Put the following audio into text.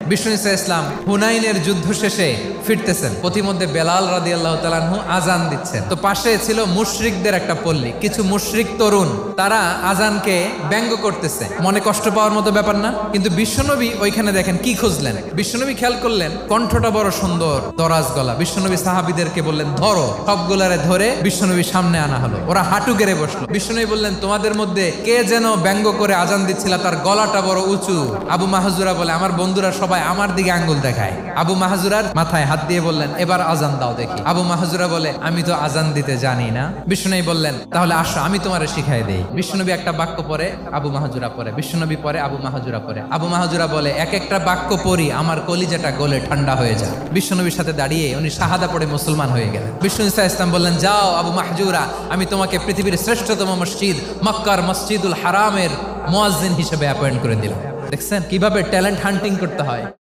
বিষ্ণু ঈসা ইসলাম হুনাইনের যুদ্ধ শেষে ফিরতেছেন, পথিমধ্যে বেলাল রাদিয়াল্লাহু তাআলা আনহু আজান দিচ্ছেন। তো পাশে ছিল মুশরিকদের একটা পল্লী, কিছু মুশরিক তরুণ, তারা আজানকে ব্যঙ্গ করতেছে। মনে কষ্ট পাওয়ার মতো ব্যাপার না? কিন্তু বিশ্বনবী ওইখানে দেখেন কি খুঁজলেন। বিশ্বনবী খেয়াল করলেন কণ্ঠটা বড় সুন্দর, দরাজ গলা। বিশ্বনবী সাহাবীদেরকে বললেন ধরো, সবগুলারে ধরে বিশ্বনবীর সামনে আনা হলো। ওরা হাঁটু গেড়ে বসলো। বিশ্বনবী বললেন তোমাদের মধ্যে কে যেন ব্যঙ্গ করে আজান দিচ্ছিল, তার গলাটা বড় উঁচু। আবু মাহজুরা বলে আমার বন্ধুরা সবাই আমার দিকে আঙ্গুল দেখায়। আবু মাহজুরার মাথায় হাত দিয়ে বললেন এবার আজান দাও দেখি। আবু মাহজুরা বলে আমি তো আজান দিতে জানি না। বিশ্বনবী বললেন তাহলে আসো আমি তোমারে শিখাই দেই। বিশ্বনবী একটা বাক্য পরে, আবু মাহজুরা পরে, বিশ্বনবী পরে, আবু মাহজুরা পরে। আবু মাহজুরা বলে এক একটা বাক্য পড়ি আমার কলিজাটা গলে ঠান্ডা হয়ে যায়। বিশ্বনবীর সাথে দাঁড়িয়ে উনি শাহাদা পড়ে মুসলমান হয়ে গেলেন। বিষ্ণু ঈসা ইসলাম বললেন যাও আবু মাহজুরা, আমি তোমাকে পৃথিবীর শ্রেষ্ঠতম মসজিদ মক্কার মসজিদুল হারামের মুয়াজ্জিন হিসেবে অ্যাপয়েন্ট করে দিলাম। দেখছেন কিভাবে ট্যালেন্ট হান্টিং করতে হয়।